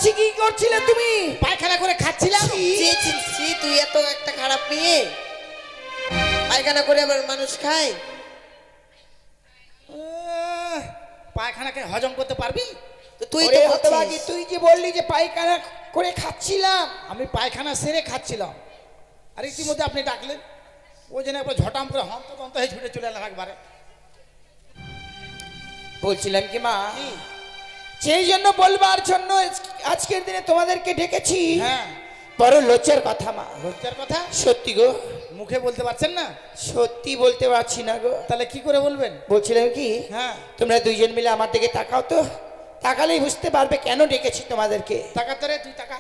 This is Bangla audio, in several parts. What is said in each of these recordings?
বলছি কি করছিলে তুমি? পায়খানা করে খাচ্ছিলাম। তুই এত একটা খারাপ মেয়ে, পায়খানা করে আবার মানুষ খায়? পায়খানাকে হজম করতে পারবি? তো তুই ওরে তো হতভাগী, তুই যে বললি যে পায়খানা করে খাচ্ছিলাম, আমি পায়খানা সেরে খাচ্ছিলাম, আর ইতিমধ্যে আপনি ডাকলেন, ওই জন্য একবার ঝটাম করে হন্তদন্ত হয়ে ছুটে চলে এলাম একবারে। বলছিলাম কি মা, সেই জন্য বলবার জন্য আজকের দিনে তোমাদেরকে ডেকেছি। হ্যাঁ, বড় লজ্জার কথা মা। লজ্জার কথা? সত্যি গো, মুখে বলতে পারছেন না? সত্যি বলতে পারছি না গো। তাহলে কি করে বলবেন? বলছিলাম কি, হ্যাঁ, তোমরা দুইজন মিলে আমার দিকে তাকাও তো, তাকালেই বুঝতে পারবে কেন ডেকেছি তোমাদেরকে। টাকা তো রে, তুই টাকা।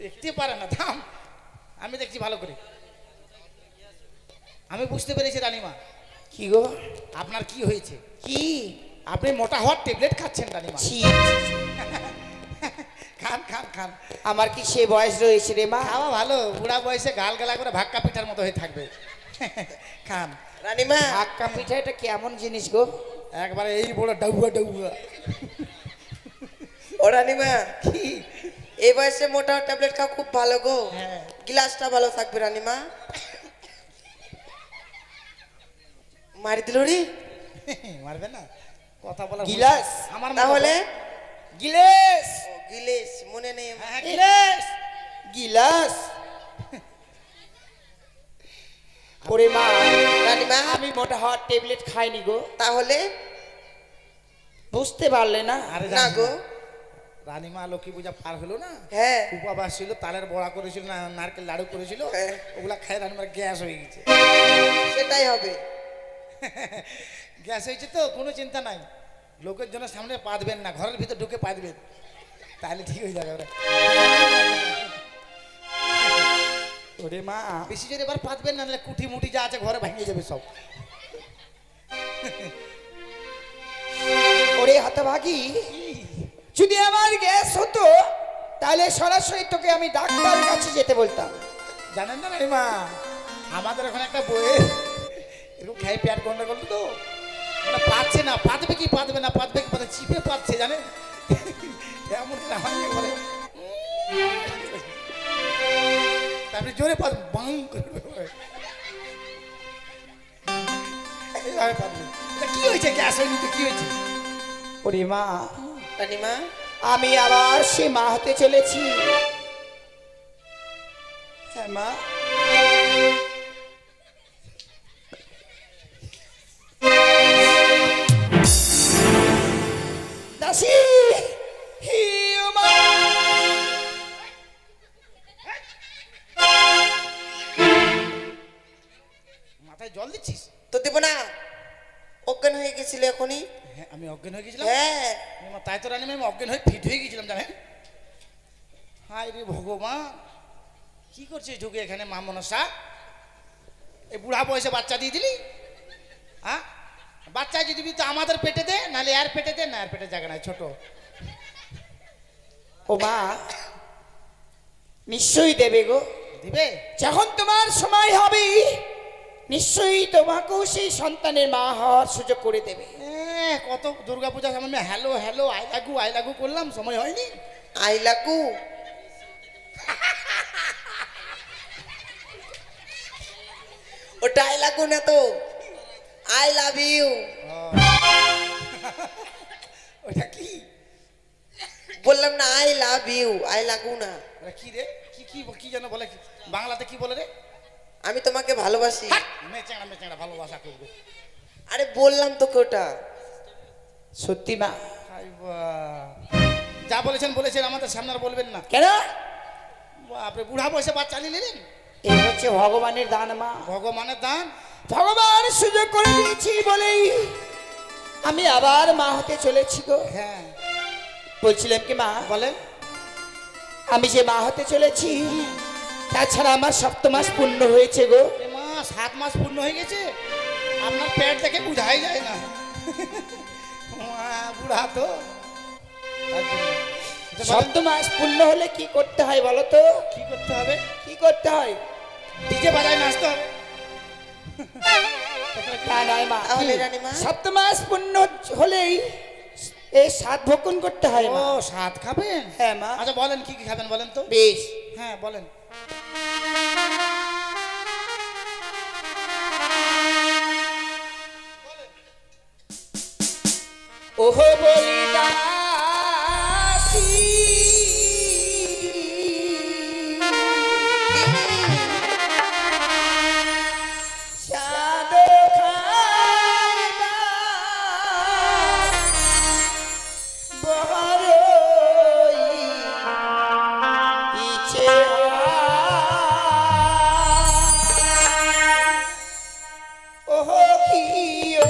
দেখতে পারে না, থাম, আমি দেখছি ভালো করে। আমি বুঝতে পেরেছি রানীমা। কি গো? আপনার কি হয়েছে? কি? আপনি মোটা হওয়ার ট্যাবলেট খাচ্ছেন রানীমা। ছি, খান খান খান। আমার কি সে বয়স রয়েছে রে মা? খাওয়া ভালো, বুড়া বয়সে গাল গালা করে ভাক্কা পিঠার মতো হয়ে থাকবে। খান। রানীমা, হাক্কা পিঠা এটা কেমন জিনিস গো? একবারে এই বড় ডাউয়া ডাউয়া। ও রানীমা, কি? এই বয়সে মোটা ট্যাবলেট খাওয়া খুব ভালো গো। হ্যাঁ। গ্লাসটা ভালো থাকবে রানীমা। মারি দিল রে। মারবে না, কথা বলা। গিলাস? আমার তাহলে গিলেস, গিলেস মনে নেই আমার। হ্যাঁ, গিলাস। গিলাস। ওরে মা, রানীমা, আমি মোটা হওয়ার ট্যাবলেট খাইনি গো। তাহলে বুঝতে পারলে না? আরে না গো। রানীমা লক্ষ্মী পূজা পার হলো না, হ্যাঁ, উপবাস ছিল, তালের বড়া করেছিল না, নারকেল লাড়ু করেছিল, হ্যাঁ। ওগুলা খাই রানীমার গ্যাস হয়ে গেছে। সেটাই হবে। গ্যাস হয়েছে তো কোনো চিন্তা নাই, লোকের জন্য সামনে পাতবেন না, ঘরের ভিতর ঢুকে পাতবেন, তাহলে ঠিক হয়ে যাবে। ওরে মা, বেশি জোরে এবার পাতবেন না, নাহলে কুঠি মুঠি যা আছে ঘরে ভেঙে যাবে সব। ওরে হতভাগী, যদি আমার গ্যাস হতো তাহলে সরাসরি তোকে আমি ডাক্তারের কাছে যেতে বলতাম। জানেন না রানীমা, আমাদের ওখানে একটা বইয়ে এরকম খেয়ে পেট গন্ডগোল তো, মানে পাচ্ছে না, পাতবে কি পাতবে না, পাতবে কি পাতবে, চিপে পাচ্ছে জানেন, এমন আমাকে বলে, তারপরে জোরে পাত বাং করে এইভাবে পাতবে। তা কি হয়েছে? গ্যাস হয়নি তো কি হয়েছে? ওরে মা, রানীমা, আমি আবার সে মা হতে চলেছি। হ্যাঁ মা, দাসী, হি ও মা। মাথায় জল দিচ্ছিস? তো দেব না, অজ্ঞান হয়ে গেছিল এখনই। হ্যাঁ, আমি অজ্ঞান হয়ে গেছিলাম। হ্যাঁ, তাই তো রানীমা, আমি অজ্ঞান হয়ে ফিট হয়ে গেছিলাম জানেন। হায় রে ভগবান, কি করছিস ঢুকে এখানে মা মনসা? এই বুড়া বয়সে বাচ্চা দিয়ে দিলি? হ্যাঁ, বাচ্চা যদি দিবি তো আমাদের পেটে দে, নাহলে এর পেটে দে, না এর পেটে জায়গা নাই, ছোট। ও মা, নিশ্চয়ই দেবে গো। দিবে? যখন তোমার সময় হবে নিশ্চয়ই তোমাকেও সেই সন্তানের মা হওয়ার সুযোগ করে দেবে। কত দুর্গাপূজার সামনে হ্যালো হ্যালো আই লাগু করলাম, সময় হয়নি। আই লাগু। ওটা আই লাগু না তো, আই লাভ ইউ। ওটা কি? বললাম না আই লাভ ইউ, আই লাগু না। ওটা কি রে? কি কি কি যেন বলে, বাংলাতে কি বলে রে? আমি তোমাকে ভালোবাসি। মেচেঁড়া মেচেঁড়া ভালোবাসা করবে। আরে বললাম তোকে ওটা। সত্যি মা? যা বলেছেন বলেছেন, আমাদের সামনে আর বলবেন না। কেন? আপনি বুড়া বয়সে বাচ্চা নিলেন। এই হচ্ছে ভগবানের দান মা। ভগবানের দান? ভগবান সুযোগ করে দিয়েছি বলেই আমি আবার মা হতে চলেছি গো। হ্যাঁ, বলছিলাম কি মা, বলেন। আমি যে মা হতে চলেছি, তাছাড়া আমার 7 মাস পূর্ণ হয়েছে গো। মা 7 মাস পূর্ণ হয়ে গেছে? আপনার পেট দেখে বুঝাই যায় না, বুড়া তো। 7 মাস পূর্ণ হলে কি করতে হয় বলো তো? কি করতে হবে? কি করতে হয়? ডিজে বাজায় নাচতে হবে। না নয় মা, তাহলে রানীমা? 7 মাস পূর্ণ হলেই এই 7 ভক্ষণ করতে হয় ও মা। 7 খাবেন? হ্যাঁ মা। আচ্ছা বলেন কি কি খাবেন বলেন তো। বেশ, হ্যাঁ বলেন। ওহো বলি দাসী সাদো খাইবা বড়ই ইচ্ছে ওহো কিও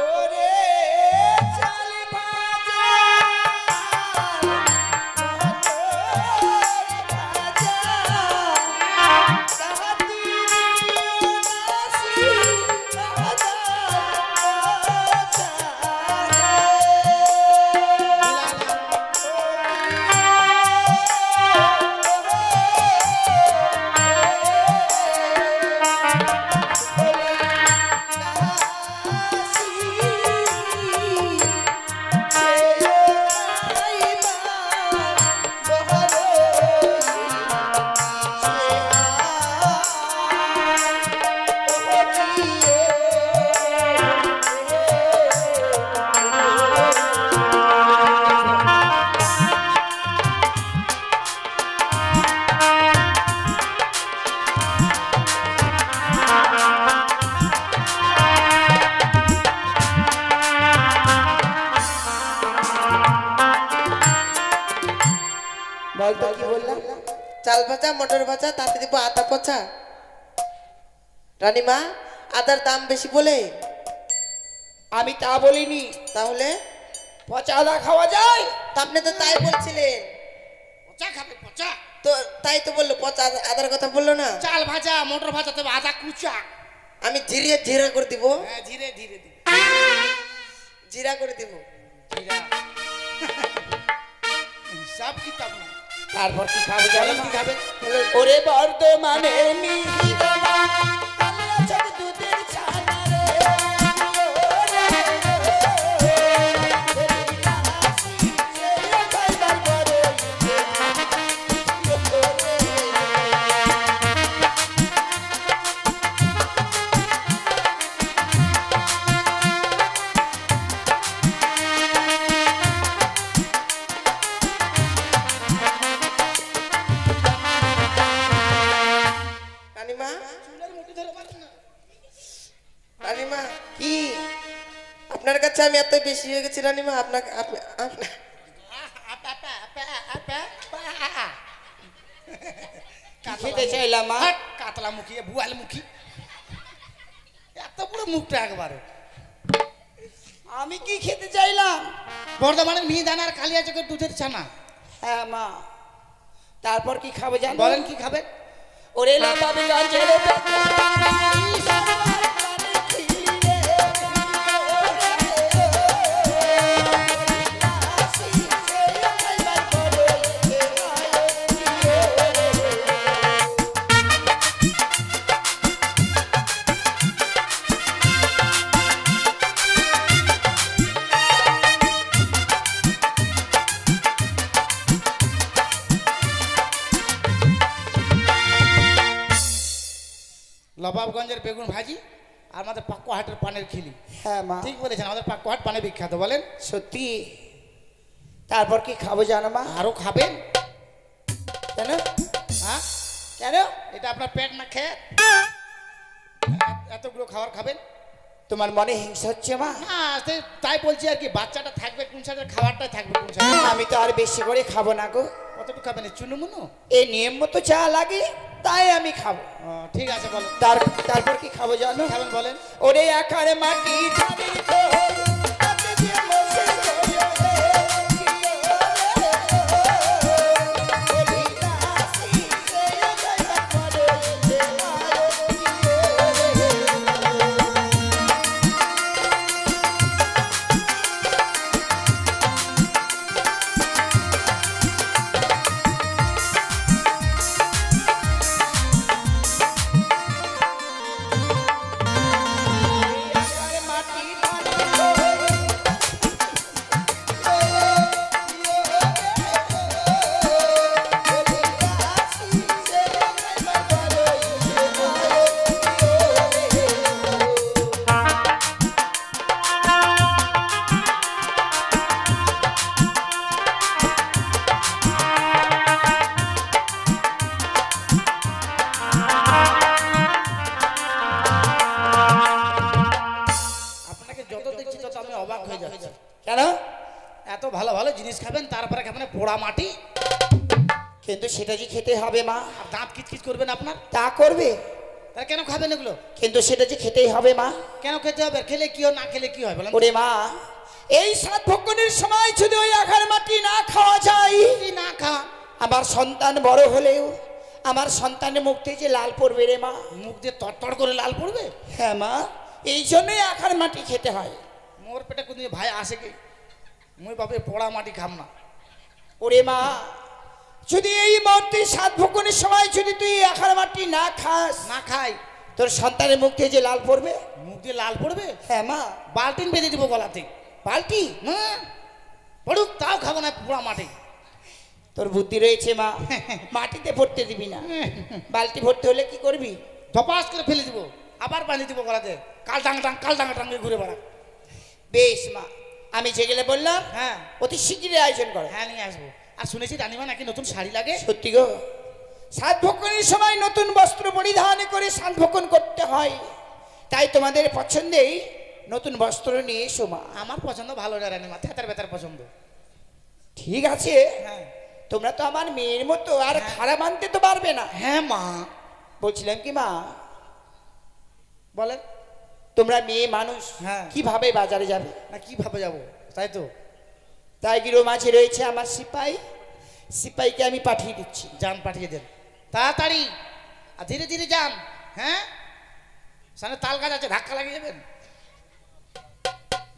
ওরে চাল ভাজা ভাজা তাহাতি নাসি ভাজা বলতো কি বললাম? চাল ভাজা, মটর ভাজা, তাতে দিব আদা পচা। রানীমা, আদার দাম বেশি বলে? আমি তা বলিনি। তাহলে পচা আদা খাওয়া যায়? তা আপনি তো তাই বলছিলেন। পচা খাবে পচা? তো তাই তো বললো, পচা আদার কথা বললো না? চাল ভাজা মটর ভাজা তবে আদা কুচা। আমি জিরিয়ে জিরা করে দিব। হ্যাঁ ধীরে ধীরে দিন। জিরা করে দিব। জিরা। হিসাব কিতাব না। তারপর কি খাবে জানো? বলেন কি খাবে? ওরে বর্ধমানে মিহিদানা কালিয়া চক দুধের ছানা রে রানীমা, চুলের মুঠি ধরে মারেন না। রানীমা, কি আপনার কাছে আমি এত বেশি হয়ে গেছি রানীমা। আপনাকে খেতে চাইলাম মা? হাট, কাতলা মুখী বুয়াল মুখী এত বড় মুখটা একবারে। আমি কি খেতে চাইলাম? বর্ধমানের মিহিদানার কালিয়া চকের দুধের ছানা। হ্যাঁ মা। তারপর কি খাবে জানো? বলেন কি খাবেন? ওরে লাবাবি গাঞ্জের নবাবগঞ্জের বেগুন ভাজি আর আমাদের পাকুয়াহাটের পানের খিলি। হ্যাঁ মা, ঠিক বলেছেন, আমাদের পাকুয়াহাট পানে বিখ্যাত। বলেন সত্যি। তারপর কি খাবো জানো মা? আরো খাবেন? কেন? হ্যাঁ কেন? এটা আপনার পেট না খেয়ে এতগুলো খাবার খাবেন? তোমার মনে হিংসা হচ্ছে মা? হ্যাঁ তাই বলছি আর কি, বাচ্চাটা থাকবে কোন সাথে, খাবারটা থাকবে কোন সাথে। আমি তো আর বেশি করে খাবো না গো। কতটুকু খাবেন? চুনুমুনু? এই নিয়ম মতো চা লাগে তাই আমি খাবো। ঠিক আছে বলেন। তারপর কি খাবো জানো? খাবেন বলেন। ওরে আকারে মাটি ধারি তো তাতে দিয়ে বসে রইলো রে, বলি রাশি পোড়া মাটি। কিন্তু সেটা যে খেতে হবে মা। আর দাঁত কিচকিচ করবেন আপনার? তা করবে, তাহলে কেন খাবেন এগুলো? কিন্তু সেটা যে খেতেই হবে মা। কেন খেতে হবে? খেলে কি হয়, না খেলে কি হয় বলেন? ওরে মা, এই সাত ভক্ষণের সময় যদি ওই আখার মাটি না খাওয়া যায়, যদি না খা, আমার সন্তান বড় হলেও আমার সন্তানের মুখ থেকে যে লাল পড়বে রে মা। মুখ দিয়ে তরতর করে লাল পড়বে? হ্যাঁ মা, এই জন্যই আখার মাটি খেতে হয়। মোর পেটে কোনদিন ভাই আসে কি? মুই বাপে পোড়া মাটি খাম না। ওরে মা, যদি এই মুহূর্তে সাত ভক্ষণের সময় যদি তুই আখার মাটি না খাস, না খাই, তোর সন্তানের মুখ থেকে যে লাল পড়বে। মুখ দিয়ে লাল পড়বে? হ্যাঁ মা। বালতিন বেঁধে দিব গলাতে। বালতি? হ্যাঁ, পড়ুক, তাও খাবো না পোড়া মাটি। তোর বুদ্ধি রয়েছে মা, মাটিতে ভরতে দিবি না, বালতি ভরতে হলে কি করবি? ধপাস করে ফেলে দিব, আবার বাঁধে দিব গলাতে, কাল ডাঙ্গা টাঙ্গে ঘুরে বেড়া। বেশ মা, আমি যে গেলে বললাম হ্যাঁ অতি শীঘ্রই আয়োজন করো। হ্যাঁ, নিয়ে আসবো। আর শুনেছি রানিমা নাকি নতুন শাড়ি লাগে। সত্যি গো, সাত ভক্ষণের সময় নতুন বস্ত্র পরিধান করে সাত ভক্ষণ করতে হয়, তাই তোমাদের পছন্দেই নতুন বস্ত্র নিয়ে এসো মা। আমার পছন্দ ভালো না রানিমা, থেতার বেতার পছন্দ। ঠিক আছে, হ্যাঁ তোমরা তো আমার মেয়ের মতো, আর খারাপ আনতে তো পারবে না। হ্যাঁ মা। বলছিলাম কি মা, বলেন। তোমরা মেয়ে মানুষ, হ্যাঁ। কিভাবে বাজারে যাবে? না কিভাবে যাবো? তাই তো, তাই গিরো মাঝে রয়েছে আমার সিপাই, সিপাইকে আমি পাঠিয়ে দিচ্ছি। যান, পাঠিয়ে দেন তাড়াতাড়ি, আর ধীরে ধীরে যান। হ্যাঁ, সামনে তাল গাছ আছে, ধাক্কা লাগিয়ে যাবেন।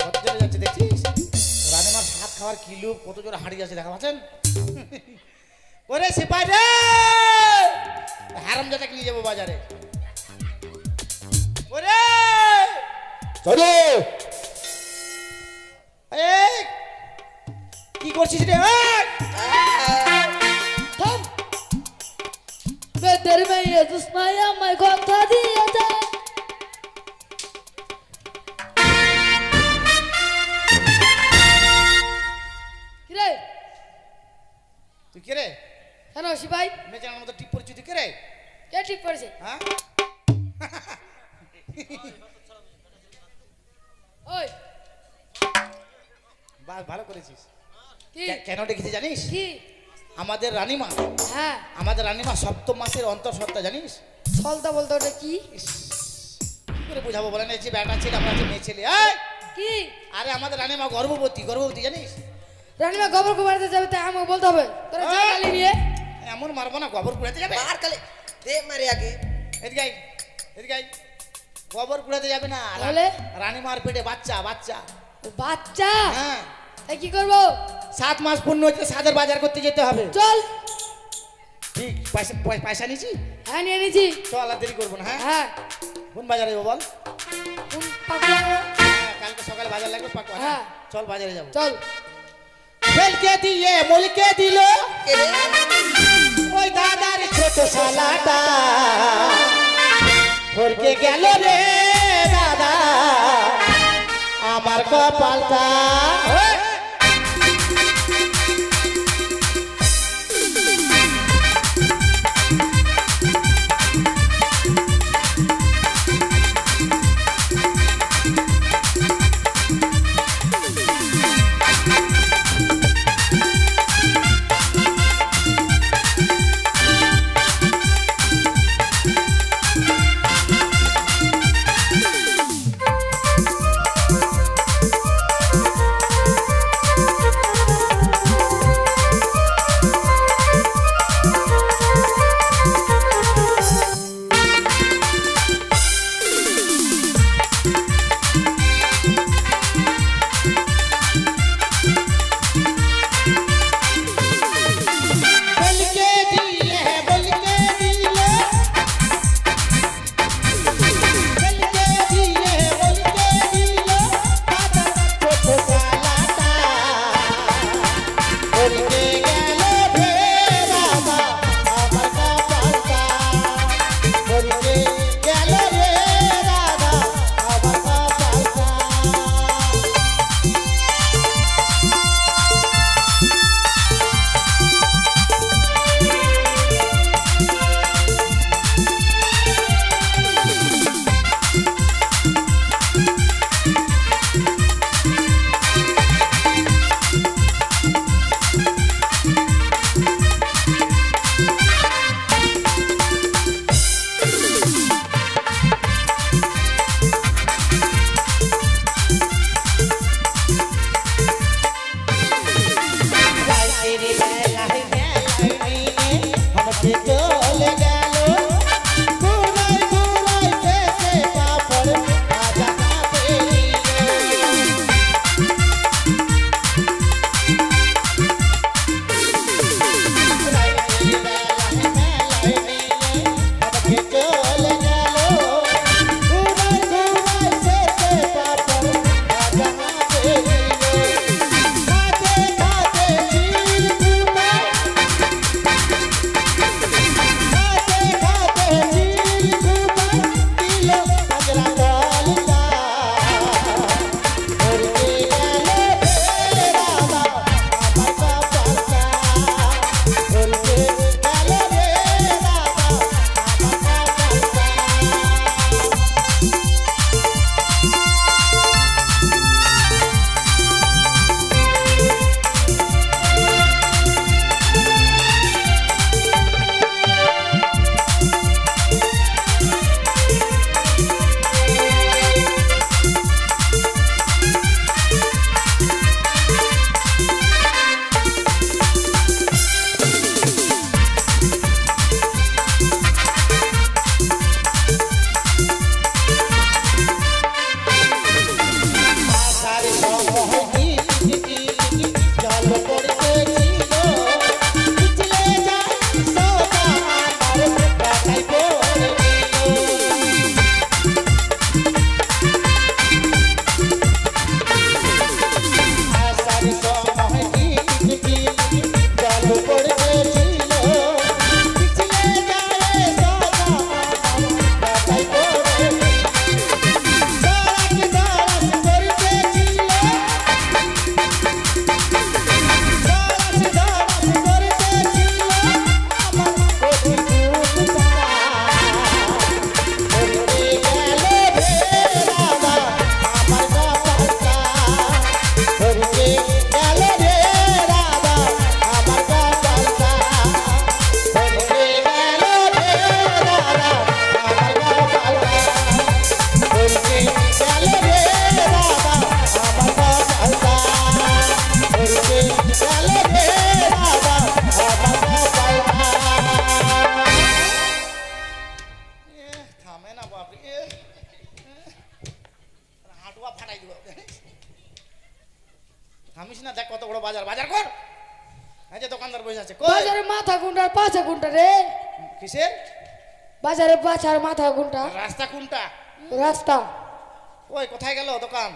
কত জোরে যাচ্ছে দেখছিস? রানিমার ভাত খাওয়ার কিলো কত জোরে হারিয়ে আছে, দেখা পাচ্ছেন? ওরে সিপাই রে, হারামজাদাকে নিয়ে যাবো বাজারে। ওরে চলো। এই, কি করছিস রে? এই! থাম বেদের মেয়ে দুসমাই আমায় কথা দিয়েছে। কিরে তুই কে রে? কেন সিপাই? মেজানোর মতো টিপ পড়ছিস তুই কে রে? কে ঠিক করেছে? হ্যাঁ, ওই বাহ, ভালো করেছিস। কি কেন ডেকেছি জানিস? কি? আমাদের রানিমা, হ্যাঁ, আমাদের রানিমা সপ্তম মাসের অন্তঃসত্ত্বা জানিস? বলতে বলতে ওটা কি? ইস, কি করে বুঝাবো বলেন? এই যে বেটা ছেলে, আমরা যে মেয়ে ছেলে। এই! কি? আরে আমাদের রানিমা গর্ভবতী জানিস? রানিমা গোবর কুমারিতে যাবে, তাই আমাকে বলতে হবে। তোরা এই! জানালি নিয়ে এমন মারবো না, গোবর কুড়াতে যাবে। আর কালে দে মারে আগে। এদিকে আয়, এদিকে আয়। গোবর কুড়াতে যাবে না। তাহলে? রানিমার পেটে বাচ্চা। বাচ্চা? হ্যাঁ, তাই কি করবো? 7 মাস পূর্ণ হচ্ছে, সাদের বাজার করতে যেতে হবে। চল। ঠিক, পয়সা নিয়েছি। হ্যাঁ, নিয়ে নিয়েছি। চল, আর দেরি করবো না। হ্যাঁ, হ্যাঁ, কোন বাজারে যাবো বল? কোন পাকুয়া? হ্যাঁ, কালকে সকালে বাজার লাগবে পাকুয়া। হ্যাঁ, হ্যাঁ। চল বাজারে যাবো। চল। ফেলকে দিয়ে মলকে দিল কে রে? ওই দাদার ছোট শালাটা, ফরকে গেল রে দাদা আমার কপালটা। কোনটা রে? কিসের বাজারে বাছার মাথা কোনটা? রাস্তা কোনটা? রাস্তা। ওই কোথায় গেল দোকান?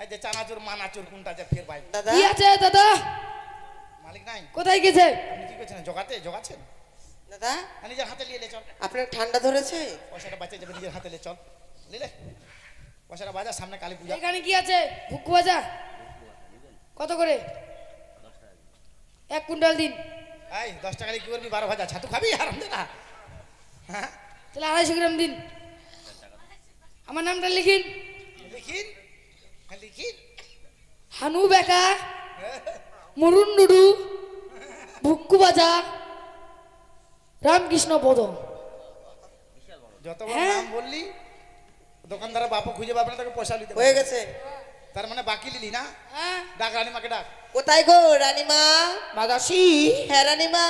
এই যে চানাচুর মানাচুর কোনটা যে ফের ভাই দাদা কি আছে দাদা? মালিক নাই? কোথায় গেছে? আপনি কি করছেন? জগাচ্ছেন? দাদা নিজের হাতে নিয়ে চল, আপনার ঠান্ডা ধরেছে? পয়সাটা বাঁচিয়ে যাবে, নিজের হাতে চল নিলে পয়সাটা বাজার, সামনে কালী পূজা। এখানে কি আছে? ভুক্কু ভাজা কত করে? 1 কুইন্টাল দিন। এই 10 টাকা কি করবি? 12 ভাজা ছাতু খাবি আরাম দে না। হ্যাঁ তাহলে 250 গ্রাম দিন। আমার নামটা লিখিন। লিখিন লিখিন। হানু বেকা, মরুন নুডু, ভুক্কু ভাজা, রামকৃষ্ণ পদ। যত বড় হ্যাঁ। নাম বললি দোকানদার বাপু খুঁজে পাবে না, তোকে পয়সা দিতে হয়ে গেছে। তার মানে বাকি লিলি না? হ্যাঁ ডাক রানীমাকে ডাক। কোথায় গো রানীমা? মাদাসি হ্যাঁ রানীমা।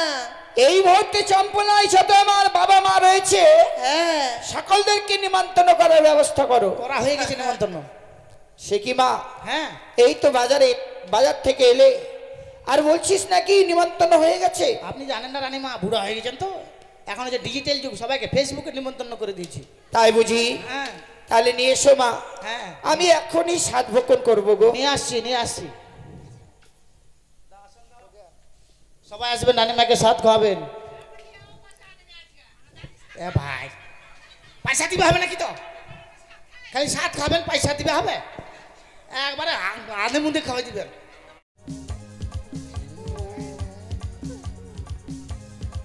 এই মুহূর্তে চম্পলায় যত আমার বাবা মা রয়েছে হ্যাঁ সকলদেরকে নিমন্ত্রণ করার ব্যবস্থা করো। করা হয়ে গেছে নিমন্ত্রণ। সে কি মা, হ্যাঁ এই তো বাজার থেকে এলে আর বলছিস নাকি নিমন্ত্রণ হয়ে গেছে? আপনি জানেন না রানীমা, বুড়া হয়ে গেছেন তো, এখন যে ডিজিটাল যুগ, সবাইকে ফেসবুকে নিমন্ত্রণ করে দিয়েছি। তাই বুঝি? হ্যাঁ তাহলে নিয়ে এসো মা, হ্যাঁ আমি এখনই সাত ভক্ষণ করবো গো। নিয়ে আসছি। সবাই আসবেন, রানীমাকে সাথ খাওয়াবেন। এ ভাই পয়সা দিবে হবে নাকি? তো খালি সাথ খাবেন, পয়সা দিবে হবে? একবারে আধে মুধে খাওয়াই দিবেন।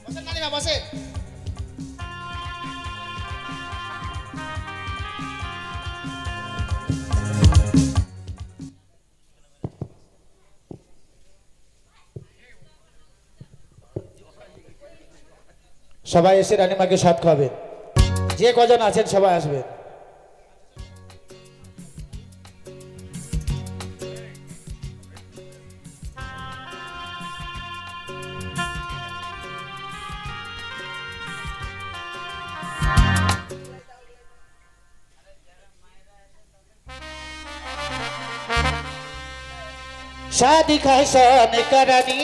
বসেন রানীমা বসেন। সবাই এসে রানীমাকে সাথ খাবেন, যে কজন আছেন সবাই আসবেন। शादी खाइसन करनी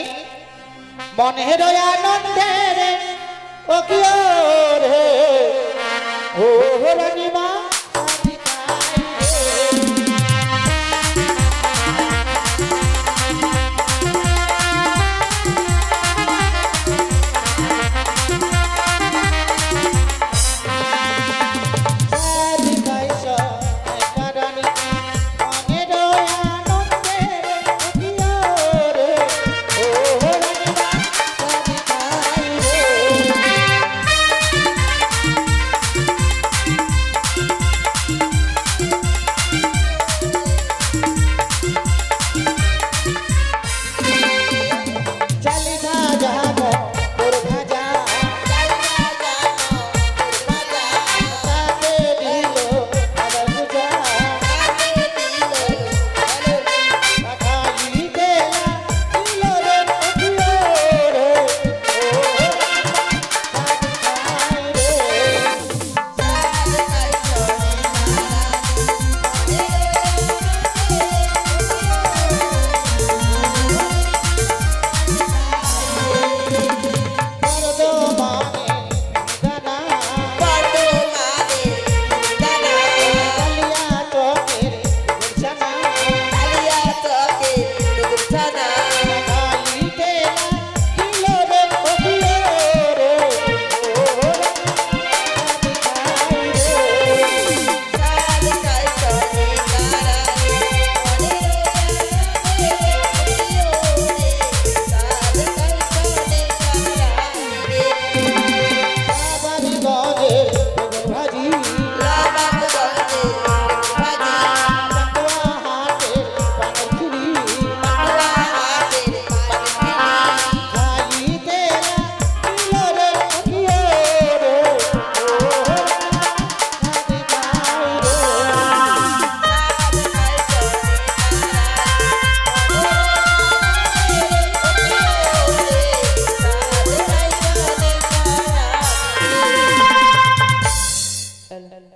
मनेर आनंदेर ओ कियो रे ओ रानीमा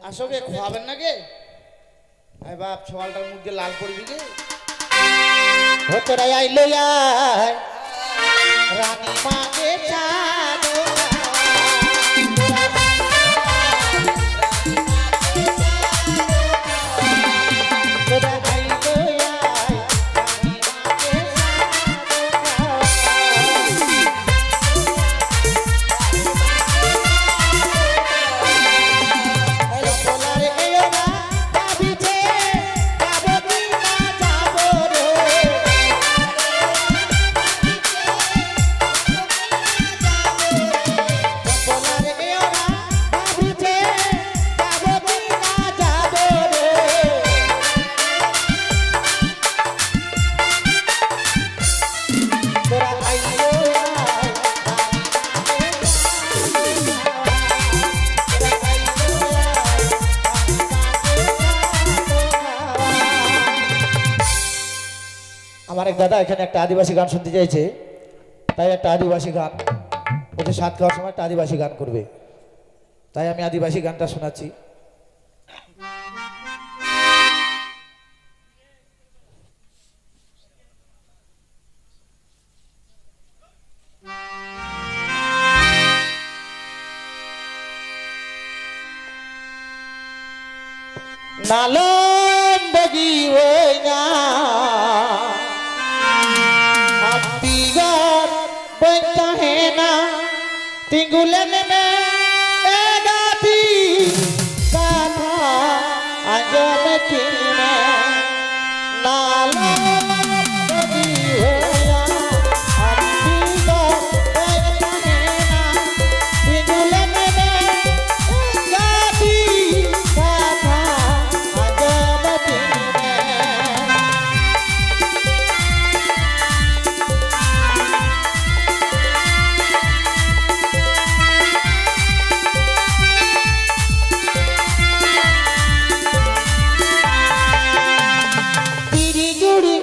আসোগে খাওয়াবেন না গে? আই বাপ ছোয়ালটার মুখ দিয়ে লাল করবি গে। তোরা আইলো রানী মাকে চাঁদো আমার এক দাদা এখানে একটা আদিবাসী গান শুনতে চাইছে, তাই একটা আদিবাসী গান ওদের সাত খাওয়ার সময় একটা আদিবাসী গান করবে, তাই আমি আদিবাসী গানটা শোনাচ্ছি। নালম বগি ওইনা আপতিগার বইতা হেনা তিঙ্গুলেন মে এগাতি কাথা আজম কিনে নালম বগি ওইনা আপতিগার বইতা হেনা তিঙ্গুলেন মে এগাতি কাথা আজম কিনে তিরি জুড়ি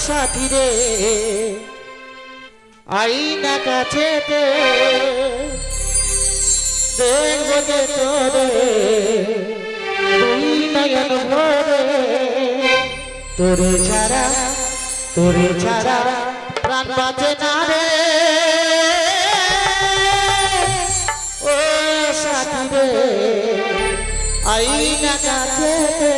সাথী রে আইনা কাছেতে দেখবো যে তোরে তুই নয়ন ভরে তোরে ছাড়া প্রাণ বাঁচে না রে ও সাথী রে আইনা কাছেতে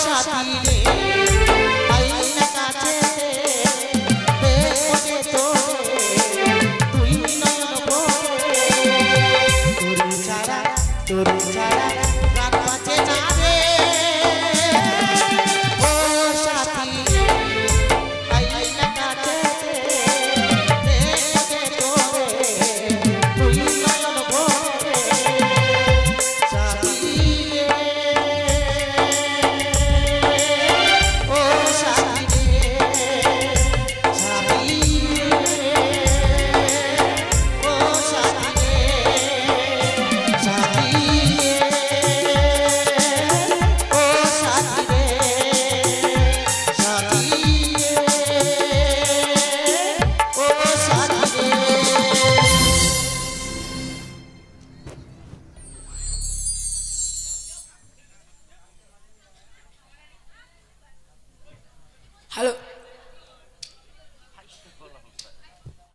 সাথী রে